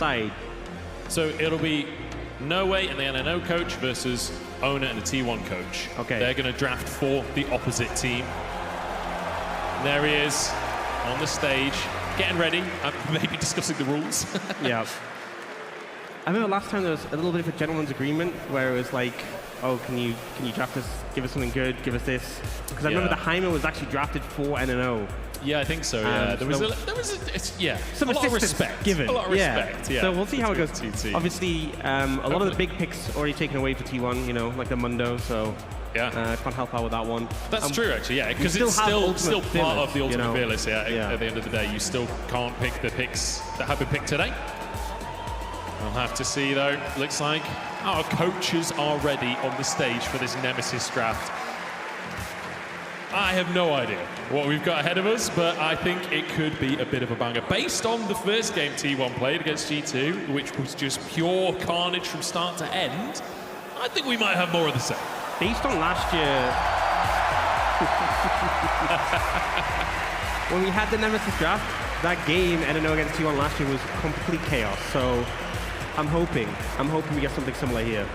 side. So it'll be No Way and the NNO coach versus Owner and the T1 coach. Okay. They're going to draft for the opposite team. And there he is on the stage, getting ready, maybe discussing the rules. Yeah. I remember last time there was a little bit of a gentleman's agreement where it was like, oh, can you draft us, give us something good, give us this? Because I remember the Heimer was actually drafted for NNO. Yeah, I think so. Yeah, there was some a lot of respect given. A lot of respect. Yeah. So we'll see how it goes. Obviously, a lot of the big picks already taken away for T1. You know, like the Mundo. So yeah, can't help out with that one. That's true, actually. Yeah, because it's still part of the Ultimate Fearless. Yeah, at the end of the day, you still can't pick the picks that have been picked today. We'll have to see, though. Looks like our coaches are ready on the stage for this Nemesis draft. I have no idea what we've got ahead of us, but I think it could be a bit of a banger. Based on the first game T1 played against G2, which was just pure carnage from start to end, I think we might have more of the same. Based on last year, when we had the Nemesis draft, that game, NNO against T1 last year, was complete chaos. So I'm hoping we get something similar here.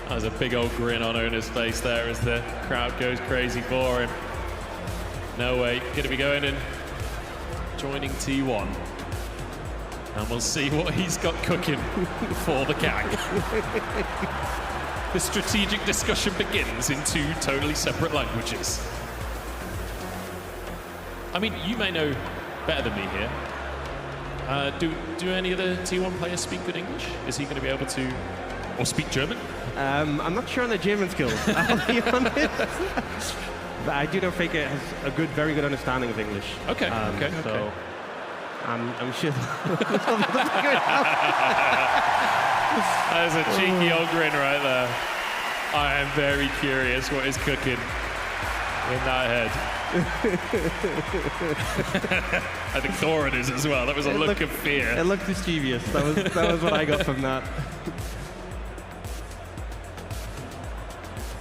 There's a big old grin on Owner's face there as the crowd goes crazy for him. No Way, going to be going and joining T1. And we'll see what he's got cooking for the gang. The strategic discussion begins in two totally separate languages. I mean, you may know better than me here. Do any of the T1 players speak good English? Is he going to be able to, or speak German? I'm not sure on the German skills, I'll be honest. But I do know Faker has a very good understanding of English. Okay, So I'm sure. There's a cheeky old grin right there. I am very curious what is cooking in that head. I think Doran is as well. That was a look of fear. It looked mischievous. That was what I got from that.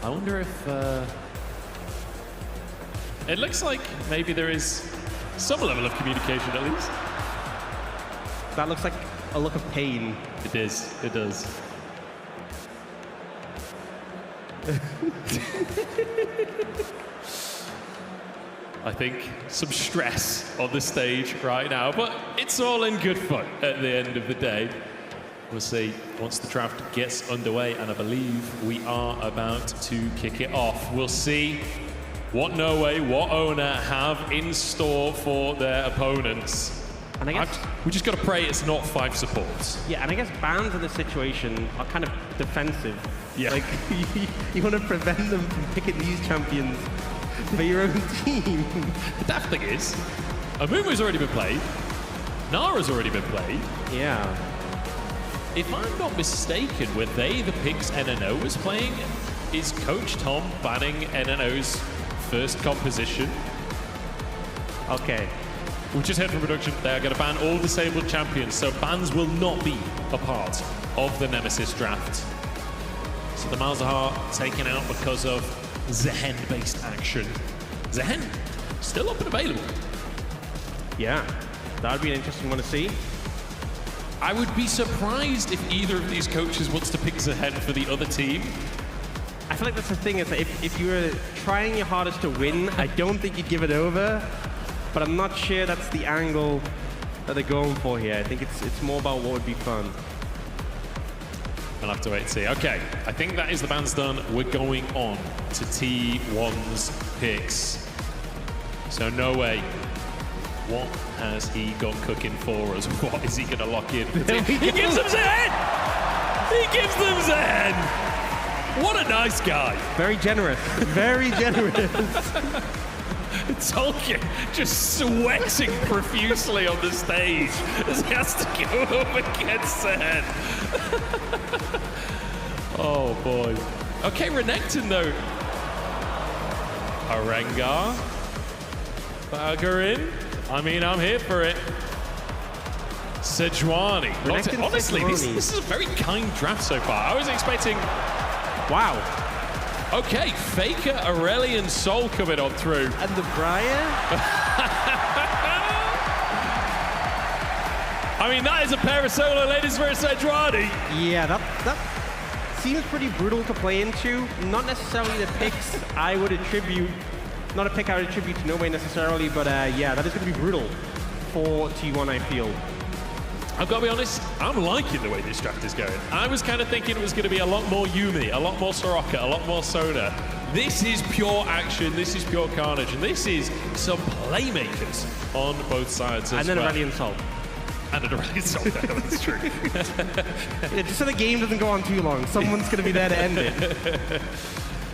I wonder if it looks like maybe there is some level of communication at least. That looks like a look of pain. It is. It does. I think some stress on the stage right now, but it's all in good fun at the end of the day. We'll see once the draft gets underway, and I believe we are about to kick it off. We'll see what No Way, what Owner have in store for their opponents. And I guess we just got to pray it's not 5 supports. Yeah, and I guess bans in this situation are kind of defensive. Yeah. Like, you want to prevent them from picking these champions for your own team. The daft thing is, Amumu's already been played. Nara's already been played. Yeah. If I'm not mistaken, were they the picks NNO was playing? Is Coach Tom banning NNO's first composition? Okay. We just heard from production, they are going to ban all disabled champions, so bans will not be a part of the Nemesis draft. So the Malzahar taken out because of Zaahen-based action. Zaahen still up and available. Yeah, that would be an interesting one to see. I would be surprised if either of these coaches wants to pick Zaahen for the other team. I feel like that's the thing, is that if you were trying your hardest to win, I don't think you'd give it over, but I'm not sure that's the angle that they're going for here. I think it's more about what would be fun. We'll have to wait and see. Okay, I think that is the bans done. We're going on to T1's picks. So No Way. What has he got cooking for us? What is he going to lock in? He gives them Zaahen! He gives them Zaahen! What a nice guy. Very generous. Very generous. Tolkien just sweating profusely on the stage as he has to go up against Zaahen. Oh, boy. Okay, Renekton, though. Arengar. Bagarin. I mean, I'm here for it. Sejuani. Honestly, this is a very kind draft so far. I was expecting... Wow. Okay, Faker, Aurelion, Sol coming on through. And the Briar? I mean, that is a pair of solo ladies versus Andrade. Yeah, that seems pretty brutal to play into. Not necessarily the picks I would attribute, not a pick I would attribute to No Way necessarily, but yeah, that is going to be brutal for T1, I feel. I've got to be honest, I'm liking the way this draft is going. I was kind of thinking it was going to be a lot more Yumi, a lot more Soraka, a lot more Soda. This is pure action, this is pure carnage, and this is some playmakers on both sides as well. And then Aurelion Sol. And an Aurelion Sol, that's true. Yeah, just so the game doesn't go on too long, someone's going to be there to end it.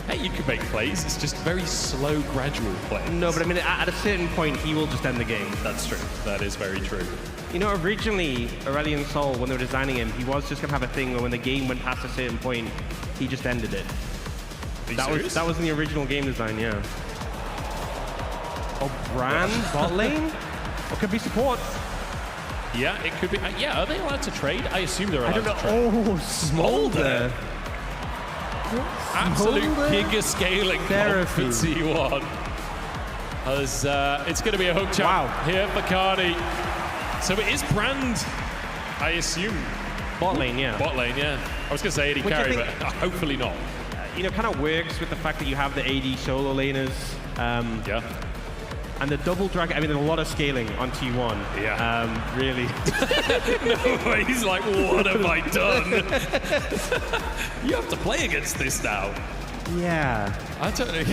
Hey, you can make plays, it's just very slow, gradual plays. No, but I mean, at a certain point, he will just end the game. That's true, that is very true. You know, originally, Aurelion Sol, when they were designing him, he was just going to have a thing where when the game went past a certain point, he just ended it. That was in the original game design, yeah. Oh, Bran, bot lane? Or could be support. Yeah, it could be. Yeah, are they allowed to trade? I assume they're allowed to trade. Oh, Smolder. Absolute giga scaling for T1. As it's going to be a hook jump here for Cardi. So it is Brand, I assume. Bot lane, yeah. Bot lane, yeah. I was going to say AD carry, but hopefully not. You know, kind of works with the fact that you have the AD solo laners. Yeah. And the double drag, I mean, there's a lot of scaling on T1. Yeah. Really. No, he's like, what have I done? You have to play against this now. Yeah. I don't know.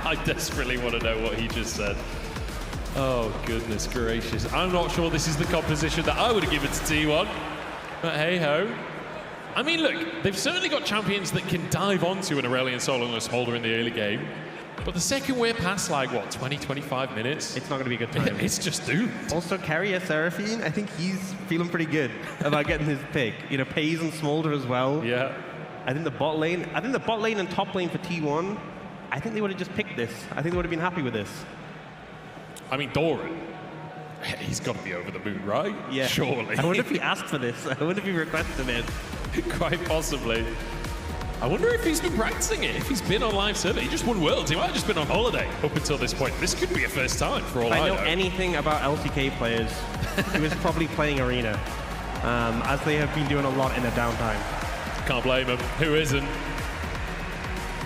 I desperately want to know what he just said. Oh, goodness gracious. I'm not sure this is the composition that I would have given to T1. But hey-ho. I mean, look, they've certainly got champions that can dive onto an Aurelion Sol and a Smolder in the early game. But the second we're past, like, what, 20, 25 minutes? It's not going to be a good time. It's just doomed. Also, Carrier Seraphine, I think he's feeling pretty good about getting his pick. You know, Pays and Smolder as well. Yeah. I think the bot lane and top lane for T1, I think they would have just picked this. I think they would have been happy with this. I mean, Doran, he's got to be over the moon, right? Yeah. Surely. I wonder if he asked for this. I wonder if he requested it. Quite possibly. I wonder if he's been practicing it, if he's been on live server. He just won Worlds. He might have just been on holiday up until this point. This could be a first time for all I know. If I know anything about LCK players, he was probably playing Arena, as they have been doing a lot in their downtime. Can't blame him. Who isn't?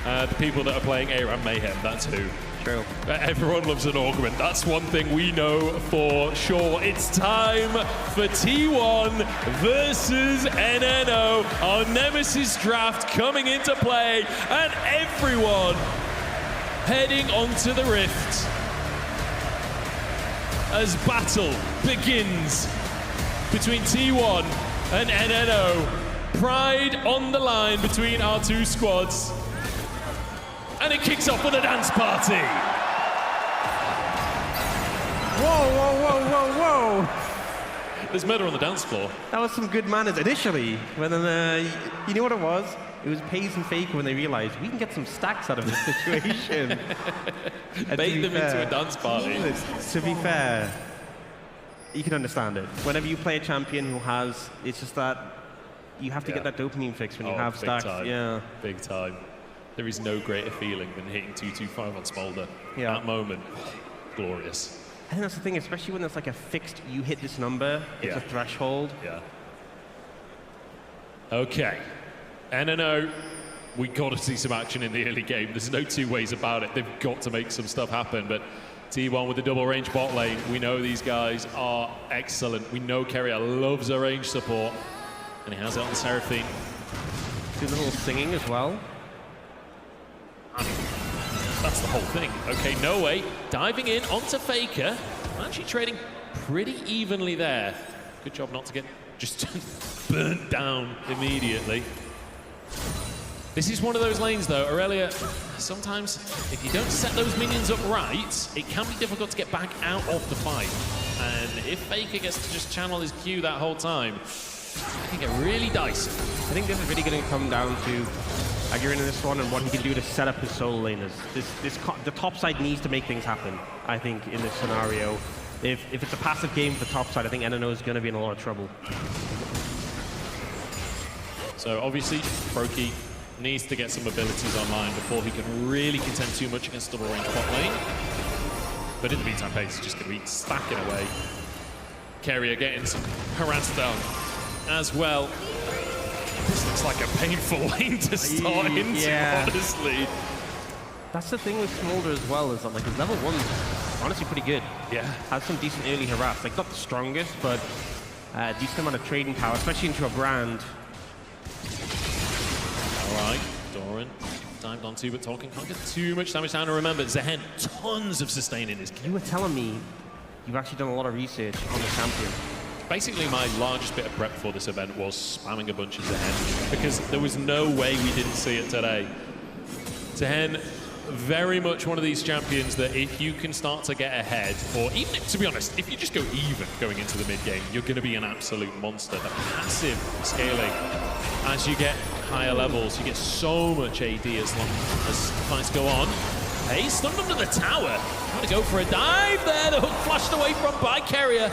The people that are playing ARAM Mayhem, that's who. True. Everyone loves an augment. That's one thing we know for sure. It's time for T1 versus NNO. Our Nemesis draft coming into play, and everyone heading onto the Rift as battle begins between T1 and NNO. Pride on the line between our two squads. And it kicks off with a dance party. Whoa, whoa, whoa, whoa, whoa. There's murder on the dance floor. That was some good manners initially. But then, you know what it was? It was Pays and Faker when they realized we can get some stacks out of this situation. Bait them into a dance party. To be fair, you can understand it. Whenever you play a champion who has, it's just that you have to get that dopamine fix when you have stacks. Time. Yeah. Big time. There is no greater feeling than hitting 225 on Smolder. Yeah. That moment, glorious. I think that's the thing, especially when there's like a fixed, you hit this number, it's a threshold. Yeah. Okay. NNO, we got to see some action in the early game. There's no two ways about it. They've got to make some stuff happen. But T1 with the double range bot lane, we know these guys are excellent. We know Carrier loves a range support. And he has it on the Seraphine. Do the little singing as well. That's the whole thing. Okay, No Way diving in onto Faker. Actually trading pretty evenly there. Good job not to get just burnt down immediately. This is one of those lanes though, Aurelia, sometimes if you don't set those minions up right, it can be difficult to get back out of the fight. And if Faker gets to just channel his Q that whole time, it can get really dicey. I think this is really going to come down to Aguirre in this one and what he can do to set up his solo laners. The top side needs to make things happen, I think, in this scenario. If it's a passive game for top side, I think NNO is going to be in a lot of trouble. So obviously, Froki needs to get some abilities online before he can really contend too much against double range bot lane. But in the meantime, Pace is just going to be stacking away. Carrier getting some harassed down as well. This looks like a painful lane to start into, honestly. That's the thing with Smolder as well, is that like his level 1's honestly pretty good. Yeah. Has some decent early harass. Like not the strongest, but a decent amount of trading power, especially into a brand. All right, Doran dived onto, but Tolkien can't get too much damage down. And remember, Zaahen, tons of sustain in his game. You were telling me you've actually done a lot of research on the champion. Basically, my largest bit of prep for this event was spamming a bunch of Zaahen, because there was no way we didn't see it today. Zaahen, very much one of these champions that if you can start to get ahead, or even, to be honest, if you just go even going into the mid-game, you're going to be an absolute monster. The passive scaling, as you get higher levels, you get so much AD as long as fights go on. Hey, stunned under the tower. Trying to go for a dive there. The hook flashed away from by Carrier.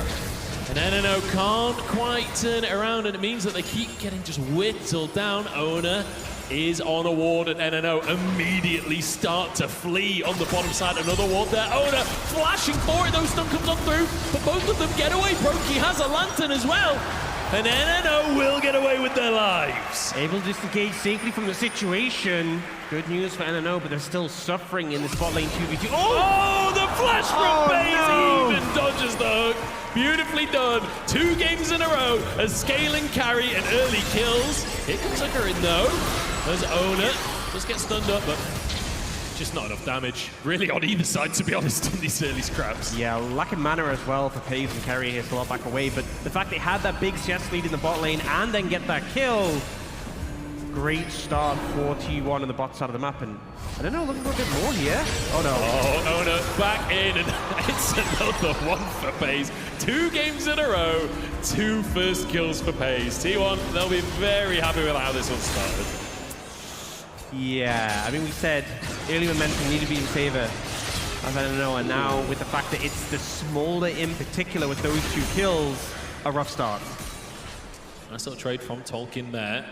And NNO can't quite turn it around, and it means that they keep getting just whittled down. Owner is on a ward, and NNO immediately start to flee on the bottom side. Another ward there. Owner flashing for it. Those stun comes on through, but both of them get away. Brokey has a lantern as well. And NNO will get away with their lives. Able to disengage safely from the situation. Good news for NNO, but they're still suffering in the spot lane 2v2. Oh, the flash from FaZe even dodges the hook. Beautifully done. 2 games in a row. A scaling carry and early kills. Here comes Zucker though. There's Owner. Just get stunned up, but just not enough damage. Really on either side, to be honest, in these early scraps. Yeah, lack of mana as well for FaZe and Carrier here to lot back away, but the fact they had that big CS lead in the bot lane and then get that kill, great start for T1 on the bot side of the map, and I don't know, looking for a bit more here. Oh no. Oh, Owner back in, and it's another one for FaZe. 2 games in a row, 2 first kills for FaZe. T1, they'll be very happy with how this one started. Yeah, I mean, we said early momentum needed to be in favor of NNO, and now with the fact that it's the Smolder in particular with those 2 kills, a rough start. Nice little trade from Tolkien there.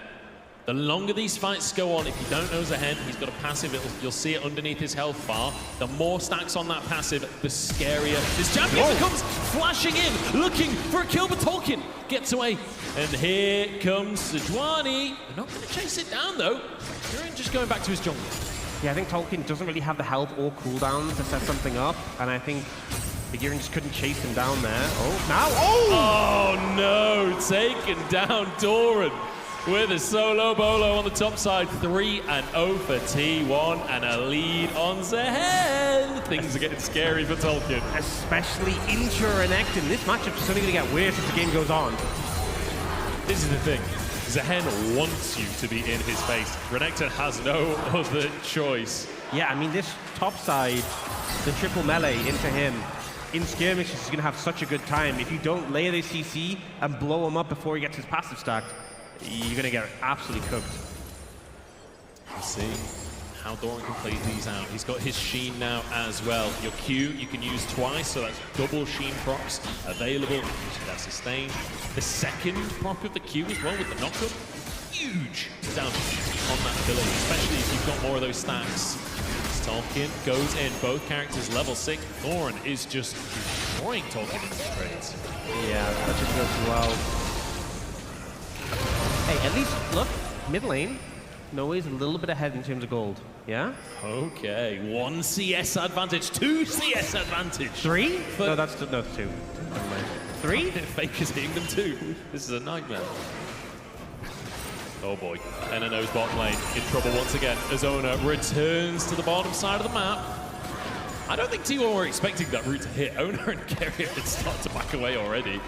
The longer these fights go on, if you don't know Zaahen, he's got a passive, you'll see it underneath his health bar. The more stacks on that passive, the scarier this champion becomes. Flashing in, looking for a kill, but Tolkien gets away. And here comes Sejuani. They're not going to chase it down, though. Doran just going back to his jungle. Yeah, I think Tolkien doesn't really have the health or cooldown to set something up, and I think Begirin just couldn't chase him down there. Oh, now, oh no, taken down Doran with a solo bolo on the top side. 3-0 for T1 and a lead on Zaahen. Things are getting scary for Tolkien. Especially into Renekton. This matchup's only going to get worse as the game goes on. This is the thing. Zaahen wants you to be in his face. Renekton has no other choice. Yeah, I mean, this top side, the triple melee into him, in skirmishes, he's going to have such a good time. If you don't layer the CC and blow him up before he gets his passive stacked, you're going to get absolutely cooked. Let's see how Doran can play these out. He's got his Sheen now as well. Your Q you can use twice, so that's double Sheen procs available. Using that sustain. The second proc of the Q as well with the knockup. Huge damage on that ability, especially if you've got more of those stacks. Tolkien goes in, both characters level 6. Doran is just destroying Tolkien in these trades. Yeah, that just goes well. Hey, at least, look, mid lane, Noe's a little bit ahead in terms of gold, yeah? Okay, 1 CS advantage, 2 CS advantage. 3? No, that's 2. Never mind. 3? Faker's hitting them 2. This is a nightmare. Oh boy, NNO's bot lane in trouble once again as Owner returns to the bottom side of the map. I don't think T1 were expecting that route to hit. Owner and Carrier had started to back away already.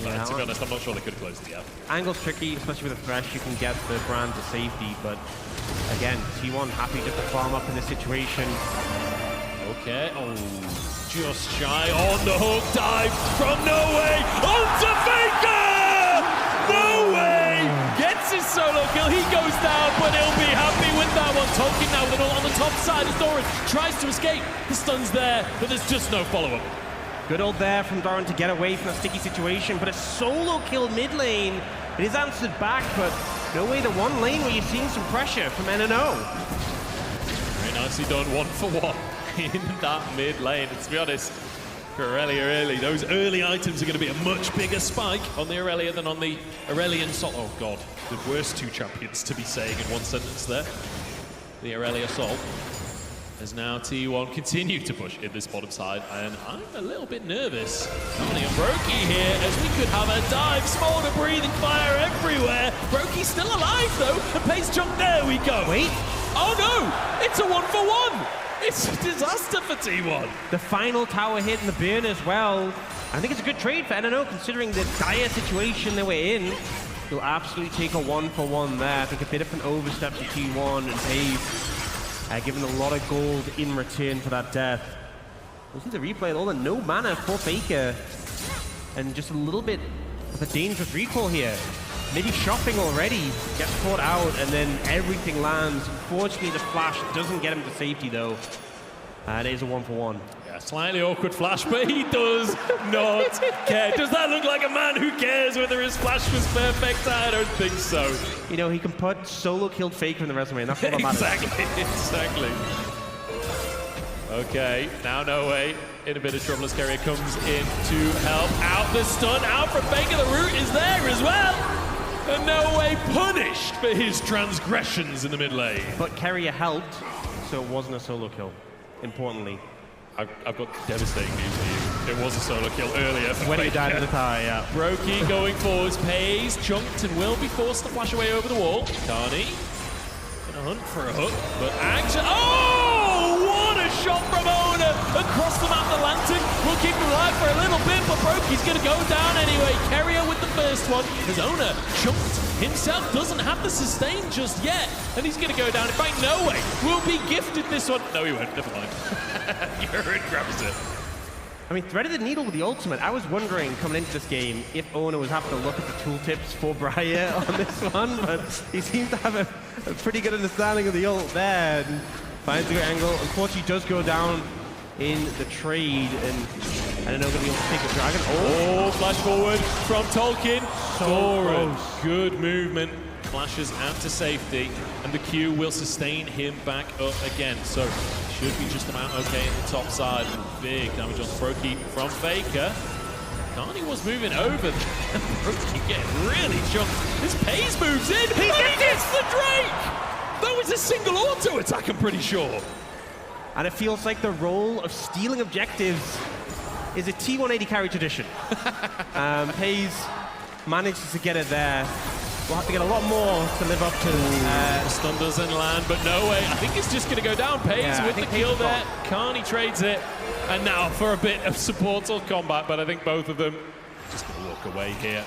Yeah, to be honest, I'm not sure they could have closed the gap. Angle's tricky, especially with a Thresh. You can get the brand to safety, but again, T1 happy just to farm up in this situation. Okay, oh, just shy on the hook dive from No Way onto Faker! No Way gets his solo kill. He goes down, but he'll be happy with that one. Tolkien now with it all on the top side as Doran tries to escape. The stun's there, but there's just no follow-up. Good old there from Doran to get away from a sticky situation, but a solo kill mid lane. It is answered back, but No Way the one lane where you're seeing some pressure from NNO. Very nicely done, 1 for 1 in that mid lane. And to be honest, Aurelia early. Those early items are going to be a much bigger spike on the Aurelia than on the Aurelian Sol. Oh god, the worst two champions to be saying in one sentence there. The Aurelia Sol as now T1 continue to push in this bottom side, and I'm a little bit nervous. Carney and Brokey here, as we could have a dive. Smolder breathing fire everywhere. Brokey's still alive though, and Pace jump, there we go. Wait. Oh no, it's a 1-for-1. It's a disaster for T1. The final tower hit in the burn as well. I think it's a good trade for NNO considering the dire situation they were in. He'll absolutely take a 1-for-1 there. I think a bit of an overstep to T1 and Pace. Given a lot of gold in return for that death. We'll see the replay, all the no mana for Faker. And just a little bit of a dangerous recall here. Maybe shopping already, gets caught out, and then everything lands. Unfortunately, the flash doesn't get him to safety though. It is a 1-for-1. Yeah, slightly awkward flash, but he does not care. Does that look like a man who cares whether his flash was perfect? I don't think so. You know, he can put solo killed Faker in the resume, and that's what matters. Exactly. Okay, now No Way in a bit of trouble as Carrier comes in to help out. The stun out from Faker, the root is there as well. And No Way punished for his transgressions in the mid lane. But Carrier helped, so it wasn't a solo kill, importantly. I've got devastating news for you. It was a solo kill earlier. When he died in the tower, yeah. Brokey going forwards, Pays chunked and will be forced to flash away over the wall. Carney gonna hunt for a hook, but action. Oh, what a shot from Owner across the map. The lantern will keep him alive for a little bit, but Brokey's gonna go down anyway. Carrier with the first one, as Owner chunked himself, doesn't have the sustain just yet, and he's gonna go down. In fact, No Way will be gifted this one. No, he won't. Never mind. Urine grabs it. I mean, threaded the needle with the ultimate. I was wondering coming into this game if Owner was having to look at the tooltips for Briar on this one, but he seems to have a pretty good understanding of the ult there and finds a good angle. Unfortunately, does go down in the trade, and I don't know, going to be able to take the dragon. Oh, flash forward from Tolkien. Doran, good movement. Flashes out to safety, and the Q will sustain him back up again. So should be just about okay in the top side. Big damage on Brokey from Faker. Carney was moving over. Brokey getting really chunked. This Pays moves in. He gets the Drake! That was a single auto attack, I'm pretty sure. And it feels like the role of stealing objectives is a T180 carry tradition. Pays manages to get it there. We'll have to get a lot more to live up to. The stun doesn't land, but No Way. I think it's just going to go down. Pays with the kill there. Carney trades it. And now for a bit of support or combat, but I think both of them just going to walk away here.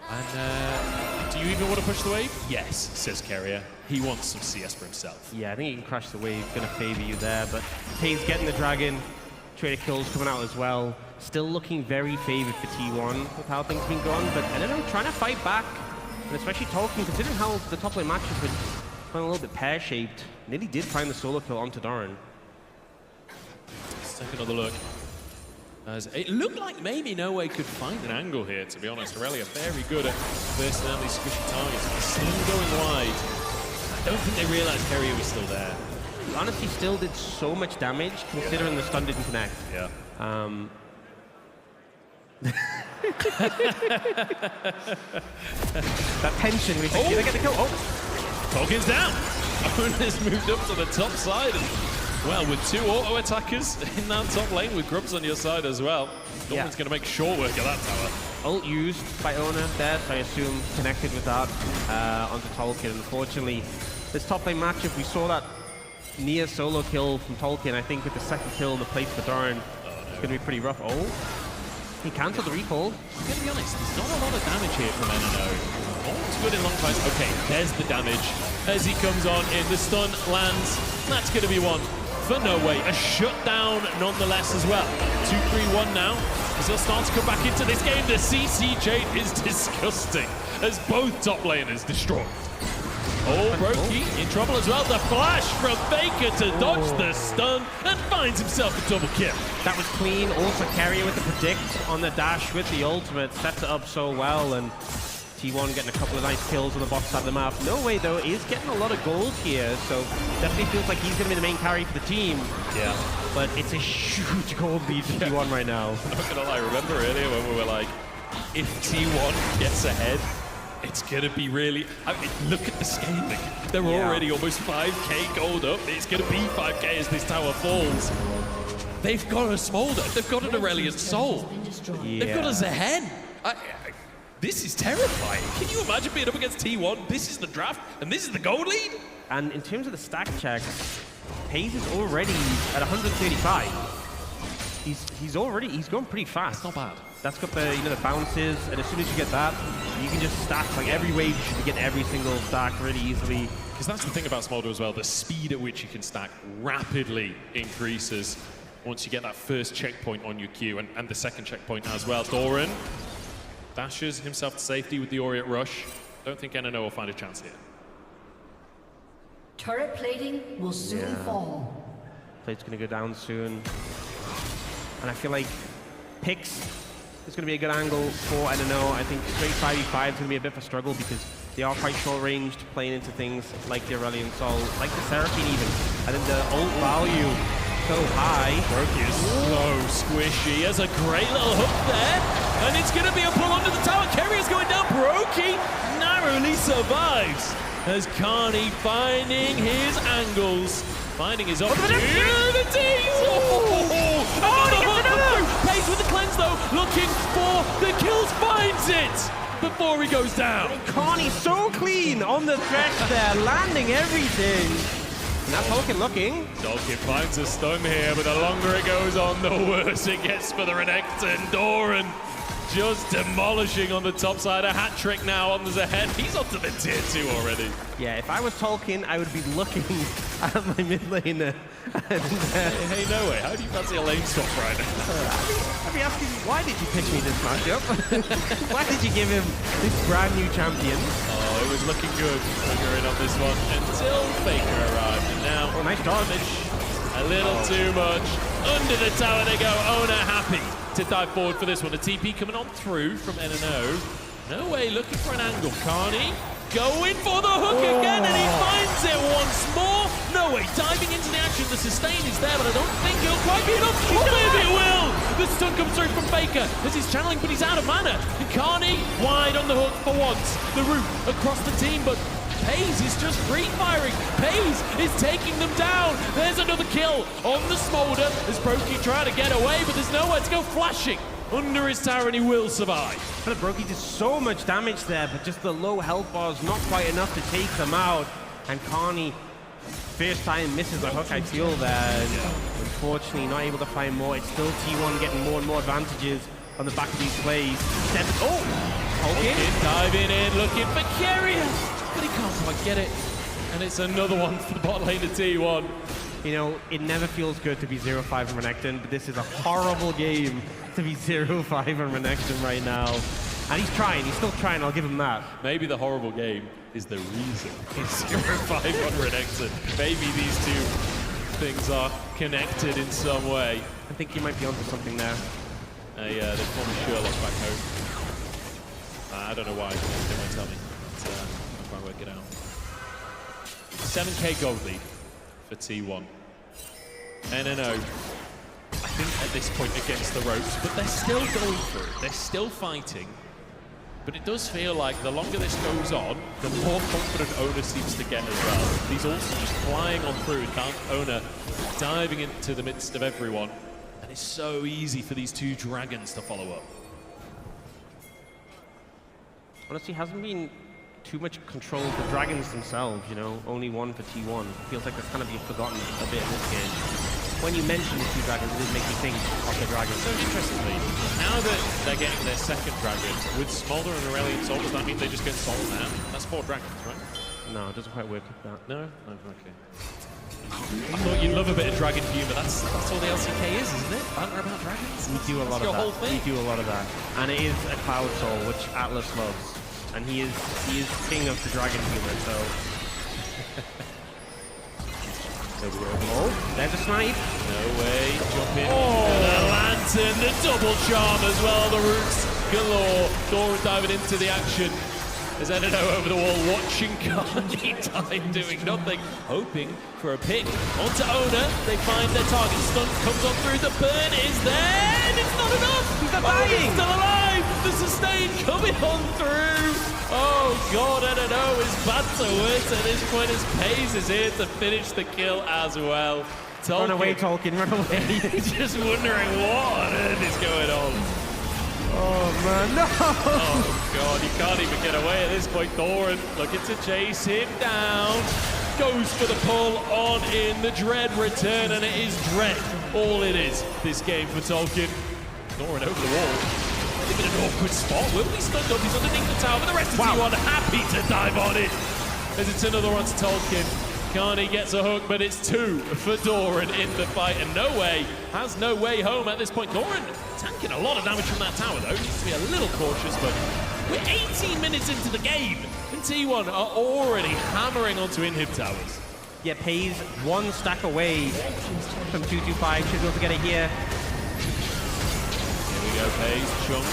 And do you even want to push the wave? Yes, says Carrier. He wants some CS for himself. Yeah, I think he can crash the wave. Going to favor you there, but Pays getting the dragon. Trader kills coming out as well. Still looking very favored for T1 with how things have been going, but NNO trying to fight back. And especially Tolkien, considering how the top lane match has been a little bit pear-shaped, nearly did find the solo kill onto Doran. Let's take another look. As it looked like maybe No Way could find an angle here, to be honest. Aurelia very good at bursting out these squishy targets. The stun going wide. I don't think they realized Carrier was still there. He honestly still did so much damage, considering the stun didn't connect. Yeah. That tension when you think, did I get the kill? Oh! Tolkien's down! Owner's moved up to the top side. And, well, with two auto attackers in that top lane with Grubs on your side as well, Tolkien's going to make short work of that tower. Ult used by Owner there, so I assume connected with that onto Tolkien. Unfortunately, this top lane matchup, we saw that near solo kill from Tolkien. I think with the second kill in the place for Doran, it's going to be pretty rough. Oh! He cancelled the recall. I'm going to be honest, there's not a lot of damage here from NNO. All's good in long fights. Okay, there's the damage as he comes on in. The stun lands. That's going to be one for No Way. A shutdown nonetheless as well. 2-3-1 now. As he'll start to come back into this game. The CC chain is disgusting as both top laners destroyed. Oh, Brokey in trouble as well. The flash from Faker to dodge the stun and finds himself a double kill. That was clean. Also Carrier with the predict on the dash with the ultimate. Sets it up so well, and T1 getting a couple of nice kills on the bot side of the map. No Way, though, is getting a lot of gold here, so definitely feels like he's going to be the main carry for the team. Yeah. But it's a huge gold lead for T1 right now. I'm not going to lie, remember earlier when we were like, if T1 gets ahead, it's going to be really... I mean, look at the scaling. They're already almost 5k gold up. It's going to be 5k as this tower falls. They've got a Smolder. They've got an Aurelion Soul. Yeah. They've got a Zaahen. This is terrifying. Can you imagine being up against T1? This is the draft, and this is the gold lead? And in terms of the stack checks, FaZe is already at 135. He's going pretty fast. Not bad. That's got the the bounces, and as soon as you get that, you can just stack like every wave. You should get every single stack really easily. Because that's the thing about Smolder as well. The speed at which you can stack rapidly increases once you get that first checkpoint on your queue, and the second checkpoint as well. Doran dashes himself to safety with the Aureate Rush. Don't think NNO will find a chance here. Turret plating will soon fall. Plate's going to go down soon. And I feel like Pix is going to be a good angle for NNO. I think straight 5v5 is going to be a bit of a struggle because they are quite short-ranged, playing into things like the Aurelion Soul, like the Seraphine even. I think the ult value so high. Brokey is so squishy. Has a great little hook there. And it's going to be a pull onto the tower. Kerry is going down. Brokey narrowly survives as Carney finding his angles, finding his opportunities. Pace with the cleanse though, looking for the kills, finds it before he goes down. Carney so clean on the thresh there, landing everything. And that's Tolkien looking. Tolkien finds a stun here, but the longer it goes on, the worse it gets for the Renekton. Doran just demolishing on the top side. A hat trick now on the Zaahen. He's up to the tier 2 already. Yeah, if I was Tolkien, I would be looking at my mid laner. Hey, no way. How do you fancy a lane swap right now? I'd be asking, why did you pick me this matchup? Why did you give him this brand new champion? Oh, it was looking good when you're in on this one until Faker arrived. And now, nice dodge. A little too much. Under the tower they go. Owner happy to dive forward for this one. A TP coming on through from NNO. No Way looking for an angle. Carney going for the hook again, and he finds it once more. No Way diving into the action. The sustain is there, but I don't think it'll quite be enough. Oh, maybe it will. The stun comes through from Faker as he's channeling, but he's out of mana. And Carney wide on the hook for once. The route across the team, but FaZe is just free-firing. FaZe is taking them down. There's another kill on the Smolder as Brokey trying to get away, but there's nowhere to go. Flashing under his tower, and he will survive. But Brokey did so much damage there, but just the low health bar is not quite enough to take them out. And Carney, first time, misses a hook, I feel there. And unfortunately, not able to find more. It's still T1 getting more and more advantages on the back of these plays. Tolkien diving in, looking for Kerry. But he can't quite get it. And it's another one for the bot lane to T1. You know, it never feels good to be 0-5 in Renekton, but this is a horrible game to be 0-5 in Renekton right now. And he's trying, he's still trying, I'll give him that. Maybe the horrible game is the reason he's 0-5 on Renekton. Maybe these two things are connected in some way. I think you might be onto something there. They call me Sherlock back home. I don't know why, they won't tell me. I'll try and work it out. 7k gold lead for T1. NNO, I think at this point against the ropes, but they're still going for it. They're still fighting. But it does feel like the longer this goes on, the more confident Owner seems to get as well. He's also just flying on through, and Owner diving into the midst of everyone. And it's so easy for these two dragons to follow up. Honestly, hasn't been too much control of the dragons themselves, you know, only one for T1. Feels like that's kind of been forgotten a bit in this game. When you mention the two dragons, it did make me think of the dragons. So interestingly, now that they're getting their second dragon, with Smolder and Aurelion Soul, does that mean they just get Soul now? That's 4 dragons, right? No, it doesn't quite work like that. No? No, okay. I thought you'd love a bit of dragon humor. That's all the LCK is, isn't it? Banter about dragons? We do a lot of that. Whole thing. We do a lot of that. And it is a Cloud Soul, which Atlas loves. And he is king of the dragon humor, so... Oh, there's a snipe. No Way, jump in. Oh, the lantern, the double charm as well, the roots galore. Doran diving into the action. As NNO over the wall, watching Carney die, doing nothing, hoping for a pick. Onto Owner, they find their target. Stunt comes on through, the burn is there, and it's not enough! He's not dying! He's still alive! The sustain coming on through! Oh god, NNO is bad to worse at this point as Pays is here to finish the kill as well. Tolkien, run away, Tolkien, run away. He's just wondering what on earth is going on. Oh man, no! Oh god, he can't even get away at this point. Doran looking to chase him down. Goes for the pull on in the Dread return, and it is Dread. All it is, this game for Tolkien. Doran over the wall. In an awkward spot. Will be stunned up. He's underneath the tower, but the rest of T1 happy to dive on it. As it's another one to Tolkien. Carney gets a hook, but it's 2 for Doran in the fight, and has no way home at this point. Doran tanking a lot of damage from that tower, though. Needs to be a little cautious, but we're 18 minutes into the game, and T1 are already hammering onto inhib towers. Yeah, Pays 1 stack away from 225. Should be able to get it here. Here we go, Pays, chunk.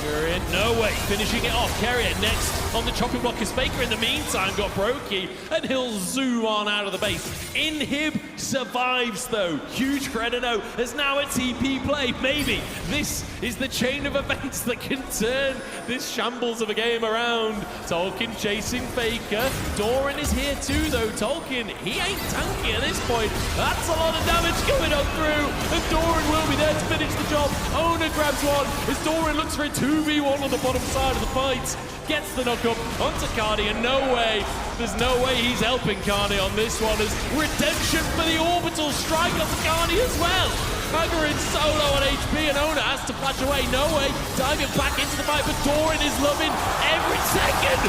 You're in. No way. Finishing it off. Carrier next on the chopping block is Faker. In the meantime, got Brokey, and he'll zoom on out of the base. Inhib survives, though. Huge for NNO. There's now a TP play. Maybe this is the chain of events that can turn this shambles of a game around. Tolkien chasing Faker. Doran is here too, though. Tolkien, he ain't tanky at this point. That's a lot of damage going on through, and Doran will be there to finish the job. Owner grabs one as Doran looks for a 2v1 on the bottom side of the fight. Gets the knock up onto Carney, and there's no way he's helping Carney on this one, as redemption for the orbital strike onto Carney as well. Hagger in solo on HP, and Owner has to flash away. No way, diving back into the fight, but Doran is loving every second.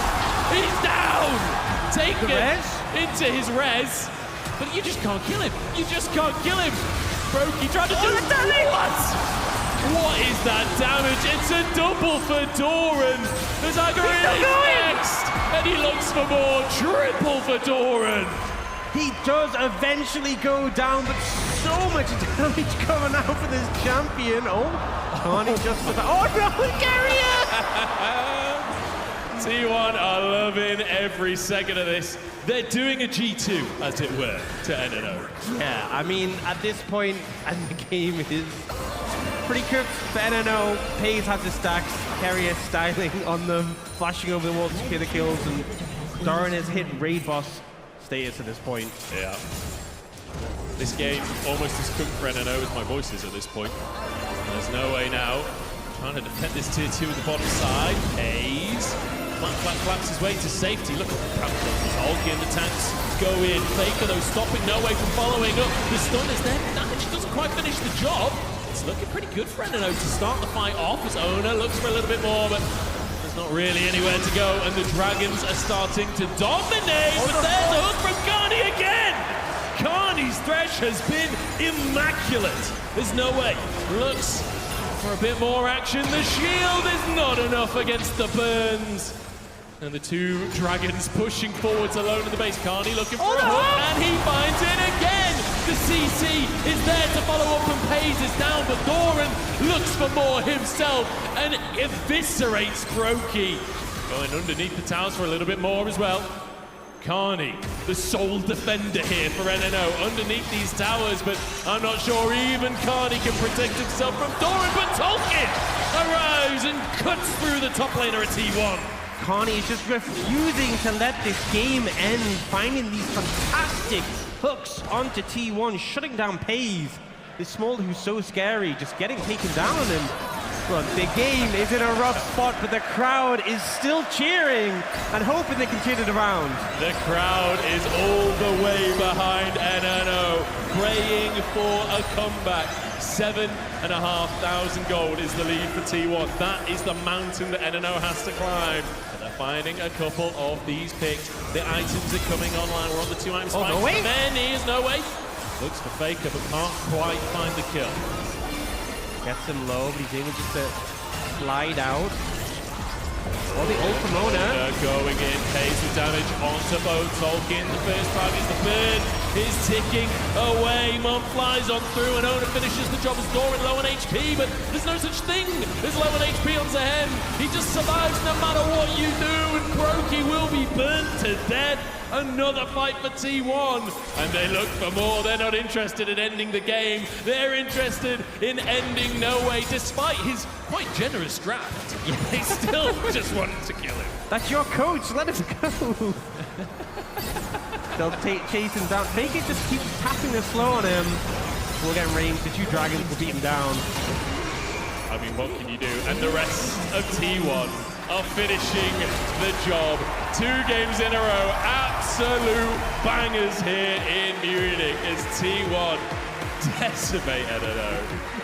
He's down, taken into his res, but you just can't kill him. You just can't kill him. Brokey tried to do the damage. What is that damage? It's a double for Doran. The Zaahen is next, and he looks for more. Triple for Doran. He does eventually go down, but so much damage coming out for this champion. Oh, Carney just about. Oh no, Carrier! T1 are loving every second of this. They're doing a G2, as it were, to NNO. Yeah, I mean, at this point, and the game is pretty cooked for NNO. Pays has his stacks, Carrier styling on them, flashing over the wall to secure the kills, and Doran has hit raid boss status at this point. Yeah. This game almost as cooked for NNO as my voice is at this point. There's no way now. Trying to defend this tier 2 at the bottom side. Pays. Flaps his way to safety. Look at the practice. Tolkien, the tanks go in. Faker, though, stopping. No way from following up. The stun is there. Damage doesn't quite finish the job. It's looking pretty good for NNO to start the fight off, as Owner looks for a little bit more, but there's not really anywhere to go, and the Dragons are starting to dominate, but there's a hook from Carney again! Carney's thresh has been immaculate. There's no way. Looks for a bit more action. The shield is not enough against the burns. And the 2 Dragons pushing forwards alone in the base. Carney looking for a hook, and he finds it again! The CC is there to follow up, and Pays is down, but Doran looks for more himself and eviscerates Brokey. Going underneath the towers for a little bit more as well. Carney, the sole defender here for NNO, underneath these towers, but I'm not sure even Carney can protect himself from Doran, but Tolkien arrives and cuts through the top laner at T1. Carney is just refusing to let this game end, finding these fantastic hooks onto T1, shutting down Pays. This Smolder who's so scary, just getting taken down on him. Well, the game is in a rough spot, but the crowd is still cheering and hoping they can turn it around. The crowd is all the way behind NNO, praying for a comeback. 7,500 gold is the lead for T1. That is the mountain that NNO has to climb. And they're finding a couple of these picks. The items are coming online. We're on the 2 items. Oh, no way. Then here's no way. Looks for Faker, but can't quite find the kill. Gets him low, but he's able just to slide out. Oh, the ult from Owner. Going in, Pays the damage onto both. Tolkien, the first target is the bird. Is ticking away. Mom flies on through, and Owner finishes the job as Doran low on HP, but there's no such thing as low on HP on Zaahen. He just survives no matter what you do. burnt to death. Another fight for T1. And they look for more. They're not interested in ending the game. They're interested in ending No Way, despite his quite generous draft. They still just wanted to kill him. That's your coach. Let him go. They'll chase him down. Faker just keeps tapping the slow on him. We'll get range. The 2 dragons will beat him down. I mean, what can you do? And the rest of T1 are finishing the job. 2 games in a row. Absolute bangers here in Munich as T1 decimate NNO.